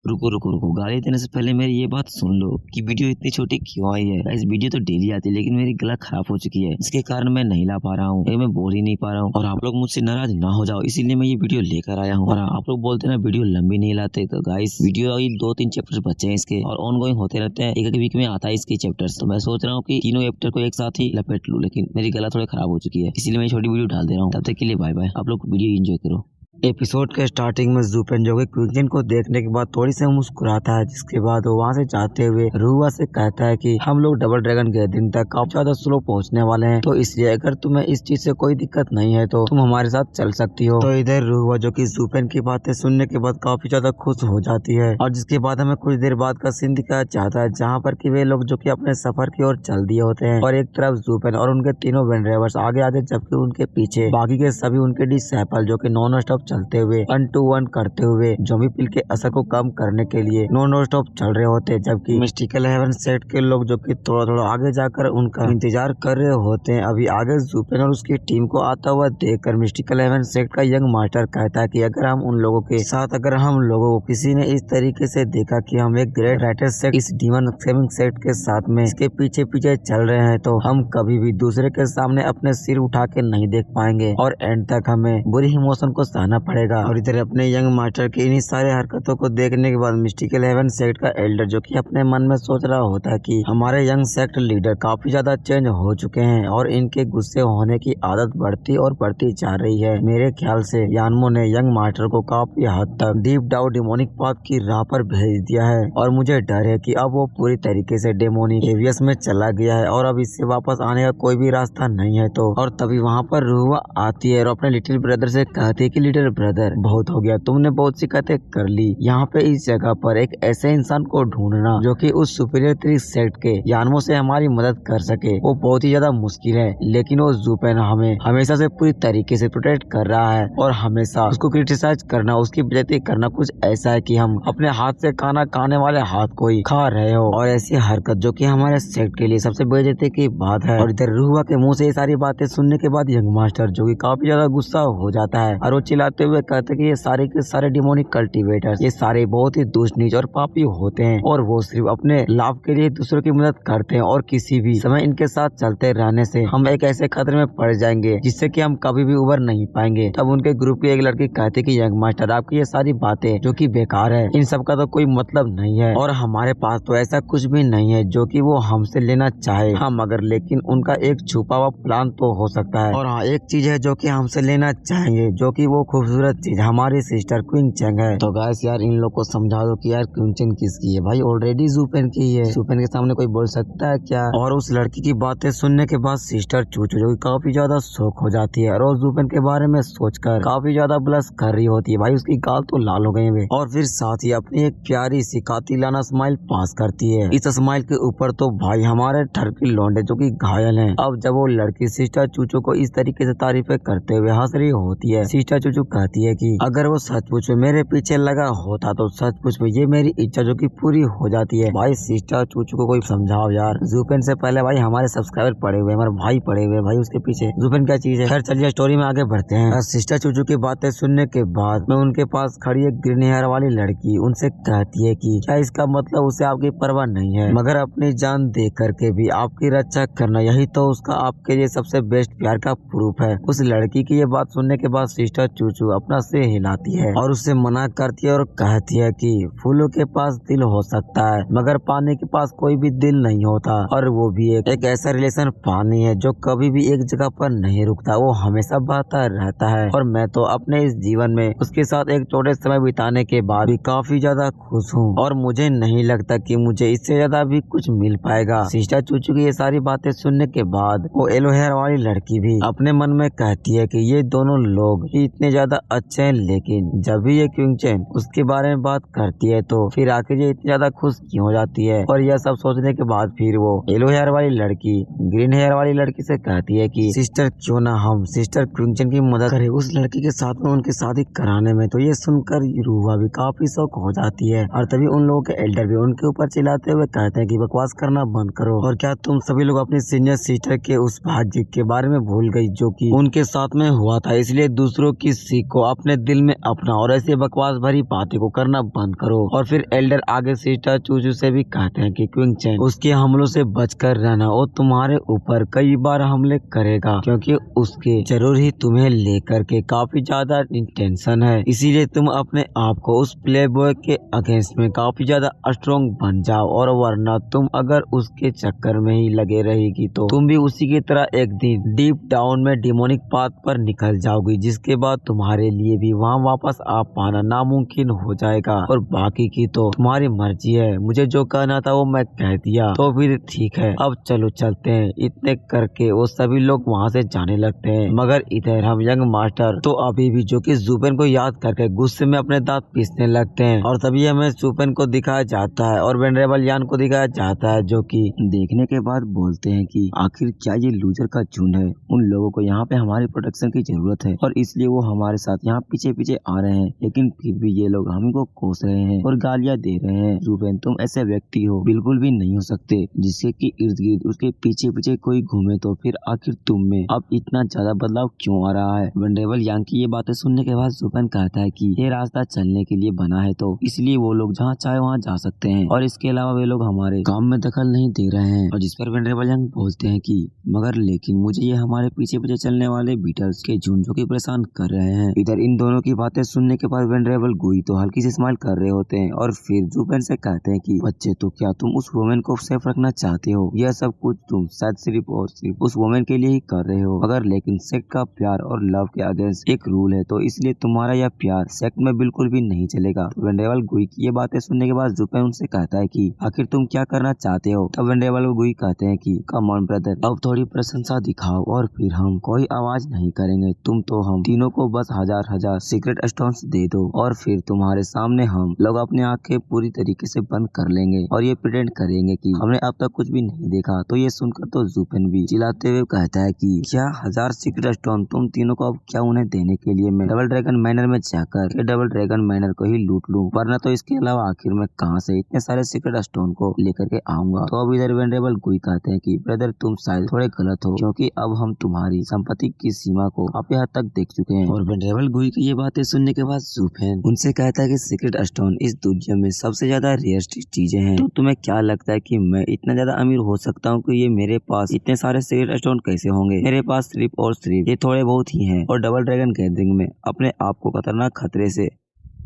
रुको रुको रुको, गाली देने से पहले मेरी ये बात सुन लो कि वीडियो इतनी छोटी क्यों आई है। इस वीडियो तो डेली आती है, लेकिन मेरी गला खराब हो चुकी है, इसके कारण मैं नहीं ला पा रहा हूँ, मैं बोल ही नहीं पा रहा हूँ। और आप लोग मुझसे नाराज ना हो जाओ, इसीलिए मैं ये वीडियो लेकर आया हूँ। और आप लोग बोलते ना वीडियो लंबी नहीं लाते, तो गाइस वीडियो अभी 2-3 चैप्टर बचे हैं इसके, और ऑन गोइंग होते रहते हैं, एक वीक में आता है इसके चैप्टर्स। तो मैं सोच रहा हूँ कि तीनों चैप्टर को एक साथ ही लपेट लूं, लेकिन मेरी गला थोड़ी खराब हो चुकी है, इसीलिए मैं छोटी वीडियो डाल दे रहा हूँ। तब तक के लिए बाय बाय, आप लोग वीडियो एंजॉय करो। एपिसोड के स्टार्टिंग में जूपेन जो कि क्विंचन को देखने के बाद थोड़ी सी मुस्कुराता है, जिसके बाद वो वहाँ से जाते हुए रुआ से कहता है कि हम लोग डबल ड्रैगन गैदरिंग तक काफी ज्यादा स्लो पहुँचने वाले हैं, तो इसलिए अगर तुम्हें इस चीज से कोई दिक्कत नहीं है तो तुम हमारे साथ चल सकती हो। तो इधर रुआ जो कि जूपेन की बातें सुनने के बाद काफी ज्यादा खुश हो जाती है, और जिसके बाद हमें कुछ देर बाद का सीन दिखाया जाता है, जहाँ पर कि वे लोग जो कि अपने सफर की ओर चल दिए होते हैं, और एक तरफ जूपेन और उनके तीनों वेन ड्राइवर्स आगे आगे, जबकि उनके पीछे बाकी के सभी उनके डिसेबल जो कि नॉन स्टॉप चलते हुए 1 to 1 करते हुए ज़ॉम्बी पिल के असर को कम करने के लिए नॉन स्टॉप चल रहे होते हैं। जबकि मिस्टिकल हेवन सेट के लोग जो कि थोड़ा थोड़ा आगे जाकर उनका इंतजार कर रहे होते हैं। अभी आगे जूपेन और उसकी टीम को आता हुआ देखकर मिस्टिकल हेवन सेट का यंग मास्टर कहता है कि अगर हम उन लोगों के साथ, अगर हम लोगों को किसी ने इस तरीके से देखा कि हम एक ग्रेट राइटर सेट इस डीमन सेविंग सेट के साथ में इसके पीछे पीछे चल रहे हैं, तो हम कभी भी दूसरे के सामने अपने सिर उठा के नहीं देख पाएंगे, और एंड तक हमें बुरी इमोशन को सहना पड़ेगा। और इधर अपने यंग मास्टर की इन्हीं सारे हरकतों को देखने के बाद मिस्टिकल हेवन सेक्ट का एल्डर जो कि अपने मन में सोच रहा होता है कि हमारे यंग सेक्ट लीडर काफी ज्यादा चेंज हो चुके हैं, और इनके गुस्से होने की आदत बढ़ती और बढ़ती जा रही है। मेरे ख्याल से यानमो ने यंग मास्टर को काफी हद तक डीप डाउन डिमोनिक पाथ की राह पर भेज दिया है, और मुझे डर है कि अब वो पूरी तरीके से डेमोनिक हेवियस में चला गया है, और अब इससे वापस आने का कोई भी रास्ता नहीं है। तो और तभी वहाँ पर रुआ आती है और अपने लिटिल ब्रदर से कहती है कि लिटिल ब्रदर, बहुत हो गया, तुमने बहुत शिकायतें कर ली, यहाँ पे इस जगह पर एक ऐसे इंसान को ढूंढना जो कि उस सुपीरियर 3 सेक्ट के यानमो से हमारी मदद कर सके, वो बहुत ही ज्यादा मुश्किल है। लेकिन वो जूपेन हमें हमेशा से पूरी तरीके से प्रोटेक्ट कर रहा है, और हमेशा उसको क्रिटिसाइज करना, उसकी बेइज्जती करना कुछ ऐसा है कि हम अपने हाथ से खाना खाने वाले हाथ को ही खा रहे हो, और ऐसी हरकत जो कि हमारे सेक्ट के लिए सबसे बेइज्जती की बात है। और इधर रुआ के मुँह से ये सारी बातें सुनने के बाद यंग मास्टर जो कि काफी ज्यादा गुस्सा हो जाता है, और वो चिल्लाते हुए कहते कि ये सारे के सारे डिमोनिक कल्टीवेटर्स, ये सारे बहुत ही दुष्ट, नीच और पापी होते हैं, और वो सिर्फ अपने लाभ के लिए दूसरों की मदद करते हैं, और किसी भी समय इनके साथ चलते रहने से हम एक ऐसे खतरे में पड़ जाएंगे जिससे कि हम कभी भी उबर नहीं पाएंगे। तब उनके ग्रुप की एक लड़की कहती कि यंग मास्टर, आपकी ये सारी बातें जो कि बेकार है, इन सब का तो कोई मतलब नहीं है, और हमारे पास तो ऐसा कुछ भी नहीं है जो कि वो हमसे लेना चाहे। हाँ, मगर लेकिन उनका एक छुपा हुआ प्लान तो हो सकता है, और हाँ, एक चीज है जो कि हमसे लेना चाहेंगे, जो कि वो खूबसूरत चीज हमारी सिस्टर क्विंचन है। तो गाइस यार, इन लोग को समझा दो कि यार क्विंचन किसकी है भाई, ऑलरेडी जूपेन की है, जूपेन के सामने कोई बोल सकता है क्या। और उस लड़की की बातें सुनने के बाद सिस्टर चूचू जो कि काफी ज्यादा शौक हो जाती है, और जूपेन के बारे में सोचकर काफी ज्यादा ब्लश कर रही होती है भाई, उसकी गाल तो लाल हो गई है। और फिर साथ ही अपनी एक प्यारी सी कातिलाना स्माइल पास करती है। इस स्माइल के ऊपर तो भाई हमारे ठरकी लौंडे जो कि घायल हैं। अब जब वो लड़की सिस्टर चूचू को इस तरीके से तारीफें करते हुए हंस रही होती है, सिस्टर चूचू कहती है कि अगर वो सचमुच में मेरे पीछे लगा होता तो सचमुच में ये मेरी इच्छा जो कि पूरी हो जाती है। भाई सिस्टर चूचू को कोई समझाओ यार, जूपेन से पहले भाई हमारे सब्सक्राइबर पड़े हुए, हमारे भाई पड़े हुए भाई, उसके पीछे जूपेन क्या चीज है। खैर चलिए स्टोरी में आगे बढ़ते हैं। सिस्टर चूचू की बातें सुनने के बाद मैं उनके पास खड़ी एक ग्रीन हेयर वाली लड़की उनसे कहती है कि क्या इसका मतलब उसे आपकी परवाह नहीं है, मगर अपनी जान दे करके भी आपकी रक्षा करना, यही तो उसका आपके लिए सबसे बेस्ट प्यार का प्रूफ है। उस लड़की की ये बात सुनने के बाद सिस्टर चूचू अपना सिर हिलाती है और उससे मना करती है, और कहती है कि फूलों के पास दिल हो सकता है, मगर पानी के पास कोई भी दिल नहीं होता, और वो भी एक ऐसा रिलेशन पानी है जो कभी भी एक जगह पर नहीं रुकता, वो हमेशा बहता रहता है। और मैं तो अपने इस जीवन में उसके साथ एक छोटे समय बिताने के बाद भी काफी ज्यादा खुश हूँ, और मुझे नहीं लगता कि मुझे इससे ज्यादा भी कुछ मिल पाएगा। सिस्टर चूचू की ये सारी बातें सुनने के बाद वो येलो हेयर वाली लड़की भी अपने मन में कहती है कि ये दोनों लोग ही इतने ज्यादा अच्छे हैं, लेकिन जब भी ये क्विंचन उसके बारे में बात करती है तो फिर आखिर ये इतनी ज्यादा खुश क्यों हो जाती है। और यह सब सोचने के बाद फिर वो येलो हेयर वाली लड़की ग्रीन हेयर वाली लड़की से कहती है कि सिस्टर क्यों ना हम सिस्टर क्विंचन की मदद करें उस लड़की के साथ में उनकी शादी कराने में। तो ये सुनकर रुआ भी काफी शौक हो जाती है, और तभी उन लोगों के एल्डर भी उनके ऊपर चिल्लाते हुए कहते हैं कि बकवास करना बंद करो, और क्या तुम सभी लोग अपनी सीनियर सिस्टर के उस भाग्य के बारे में भूल गई जो कि उनके साथ में हुआ था, इसलिए दूसरों की उसी को अपने दिल में अपना और ऐसे बकवास भरी बातें को करना बंद करो। और फिर एल्डर आगे सिस्टर चूचू से भी कहते हैं कि क्विंग चैन उसके हमलों से बचकर रहना, और तुम्हारे ऊपर कई बार हमले करेगा क्योंकि उसके जरूर ही तुम्हें लेकर के काफी ज्यादा इंटेंशन है। इसीलिए तुम अपने आप को उस प्ले बॉय के अगेंस्ट में काफी ज्यादा स्ट्रॉन्ग बन जाओ, और वरना तुम अगर उसके चक्कर में ही लगे रहेगी तो तुम भी उसी की तरह एक दिन डीप डाउन में डिमोनिक पाथ पर निकल जाओगी, जिसके बाद तुम्हारे लिए भी वहाँ वापस आ पाना नामुमकिन हो जाएगा। और बाकी की तो तुम्हारी मर्जी है, मुझे जो कहना था वो मैं कह दिया, तो फिर ठीक है अब चलो चलते हैं। इतने करके वो सभी लोग वहाँ से जाने लगते हैं, मगर इधर हम यंग मास्टर तो अभी भी जो कि जुपेन को याद करके गुस्से में अपने दांत पीसने लगते हैं। और तभी हमें जुपेन को दिखाया जाता है और वेनरेबल यान को दिखाया जाता है, जो कि देखने के बाद बोलते हैं कि आखिर क्या ये लूजर का झुंड है। उन लोगों को यहाँ पे हमारी प्रोटेक्शन की जरूरत है और इसलिए वो हमारे साथ यहाँ पीछे पीछे आ रहे हैं, लेकिन फिर भी ये लोग हम को कोस रहे हैं और गालियाँ दे रहे हैं। जुपेन तुम ऐसे व्यक्ति हो, बिल्कुल भी नहीं हो सकते जिसके कि इर्द गिर्द उसके पीछे पीछे कोई घूमे, तो फिर आखिर तुम में अब इतना ज्यादा बदलाव क्यों आ रहा है। वेनरेबल यांग की ये बातें सुनने के बाद जुपेन कहता है कि ये रास्ता चलने के लिए बना है, तो इसलिए वो लोग जहाँ चाहे वहाँ जा सकते हैं और इसके अलावा वे लोग हमारे काम में दखल नहीं दे रहे हैं। और जिस पर वेनरेबल यांग बोलते हैं कि मगर लेकिन मुझे ये हमारे पीछे पीछे चलने वाले बीटल्स के झुंडों की परेशान कर रहे हैं। इधर इन दोनों की बातें सुनने के बाद वेनरेबल गुई तो हल्की सी स्माइल कर रहे होते हैं और फिर जुपेन से कहते हैं कि बच्चे, तो क्या तुम उस वुमेन को सेफ रखना चाहते हो? यह सब कुछ तुम शायद सिर्फ और सिर्फ उस वुमेन के लिए ही कर रहे हो, मगर लेकिन सेक्ट का प्यार और लव के अगेंस्ट एक रूल है, तो इसलिए तुम्हारा यह प्यार सेक्ट में बिल्कुल भी नहीं चलेगा। तो वेनरेबल गुई की ये बातें सुनने के बाद जुपेन उनसे कहता है कि आखिर तुम क्या करना चाहते हो? तब वेनरेबल गुई कहते हैं कि कम ऑन ब्रदर, अब थोड़ी प्रशंसा दिखाओ और फिर हम कोई आवाज नहीं करेंगे। तुम तो हम तीनों को बस हजार सीक्रेट स्टोन्स दे दो और फिर तुम्हारे सामने हम लोग अपनी आंखें पूरी तरीके से बंद कर लेंगे और ये प्रिटेंड करेंगे कि हमने अब तक कुछ भी नहीं देखा। तो ये सुनकर तो जुपेन भी चिल्लाते हुए कहता है कि क्या 1000 सीक्रेट स्टोन तुम तीनों को? अब क्या उन्हें देने के लिए मैं डबल ड्रैगन मैनर में जाकर डबल ड्रैगन मैनर को ही लूट लूं, वरना तो इसके अलावा आखिर में कहां से इतने सारे सीक्रेट स्टोन को लेकर के आऊंगा। तो अब इधर वेनरेबल गुई कहते हैं कि ब्रदर तुम शायद थोड़े गलत हो, क्योंकि अब हम तुम्हारी संपत्ति की सीमा को काफी हद तक देख चुके हैं। और वेनरेबल गुई की ये बातें सुनने के बाद जुपेन उनसे कहता है कि सीक्रेट स्टोन इस दुनिया में सबसे ज्यादा रियलिस्टिक चीजें हैं, तो तुम्हें क्या लगता है कि मैं इतना ज्यादा अमीर हो सकता हूँ कि ये मेरे पास इतने सारे सीक्रेट स्टोन कैसे होंगे? मेरे पास सिर्फ और सिर्फ ये थोड़े बहुत ही हैं और डबल ड्रैगन गैदरिंग में अपने आप को खतरनाक खतरे से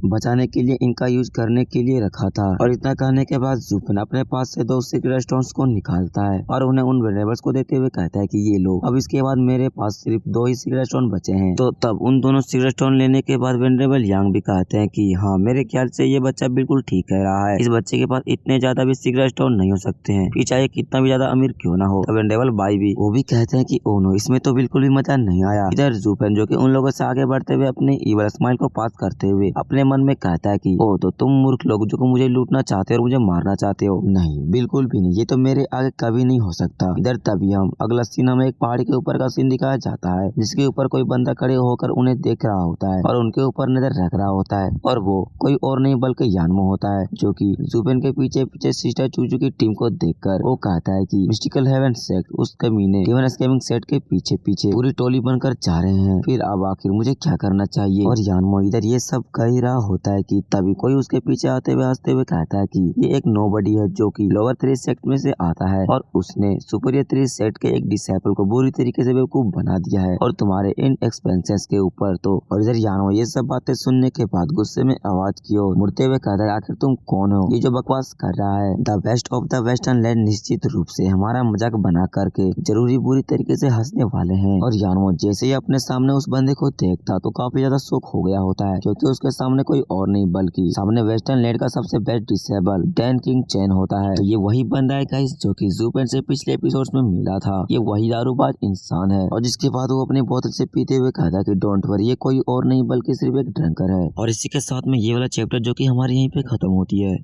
बचाने के लिए इनका यूज करने के लिए रखा था। और इतना कहने के बाद जुपेन अपने पास से 2 सीक्रेट स्टोन्स को निकालता है और उन्हें उन वेनरेबल्स को देते हुए कहता है कि ये लो, अब इसके बाद मेरे पास सिर्फ 2 ही सीक्रेट स्टोन बचे हैं। तो तब उन दोनों सीक्रेट स्टोन लेने के बाद वेनरेबल यांग भी कहते हैं कि हाँ, मेरे ख्याल से ये बच्चा बिल्कुल ठीक कह रहा है, इस बच्चे के पास इतने ज्यादा भी सीक्रेट स्टोन नहीं हो सकते हैं, फिर चाहे कितना भी ज्यादा अमीर क्यों ना हो। तो वेनरेबल बाई भी वो भी कहते हैं कि ओ नो, इसमें तो बिल्कुल भी मजा नहीं आया। इधर जुपेन जो कि उन लोगों से आगे बढ़ते हुए अपने ईवल स्माइल को पास करते हुए अपने मन में कहता है कि ओ, तो तुम मूर्ख लोग जो मुझे लूटना चाहते हो और मुझे मारना चाहते हो, नहीं बिल्कुल भी नहीं, ये तो मेरे आगे कभी नहीं हो सकता। इधर तभी हम अगला सीन हमें एक पहाड़ी के ऊपर का सीन दिखाया जाता है, जिसके ऊपर कोई बंदा खड़े होकर उन्हें देख रहा होता है और उनके ऊपर नजर रख रहा होता है, और वो कोई और नहीं बल्कि यानमो होता है, जो कि जुपेन के पीछे पीछे सिस्टर चूचू की टीम को देखकर वो कहता है कि मिस्टिकल हेवन सेक्ट उस कमीने हेवन स्कैमिंग सेट के पीछे पीछे पूरी टोली बनकर जा रहे हैं, फिर अब आखिर मुझे क्या करना चाहिए। और यानमो इधर ये सब कह ही रहा होता है कि तभी कोई उसके पीछे आते हुए हंसते हुए कहता है कि ये एक नोबडी है जो कि लोअर 3 सेक्ट में से आता है और उसने सुपीरियर 3 सेक्ट के एक डिसेबल को बुरी तरीके से बेवकूफ बना दिया है और तुम्हारे इन एक्सपेंसेस के ऊपर तो। और इधर यानो ये सब बातें सुनने के बाद गुस्से में आवाज की ओर मुड़ते हुए कहता है, आखिर तुम कौन हो ये जो बकवास कर रहा है? The west of the western land निश्चित रूप से हमारा मजाक बना करके जरूरी बुरी तरीके से हंसने वाले हैं। और यानो जैसे ही अपने सामने उस बंदे को देखता तो काफी ज्यादा शौक हो गया होता है, क्योंकि उसके सामने कोई और नहीं बल्कि सामने वेस्टर्न लैंड का सबसे बेस्ट डिसेबल डैन किंग चैन होता है। तो ये वही बंदा है गाइस जो कि जुपेन से पिछले एपिसोड्स में मिला था। ये वही दारूबाज इंसान है और जिसके बाद वो अपनी बोतल से पीते हुए कहता कि डोंट वरी, ये कोई और नहीं बल्कि सिर्फ एक ड्रंकर है। और इसी के साथ में ये वाला चैप्टर जो कि हमारे यहीं पे खत्म होती है।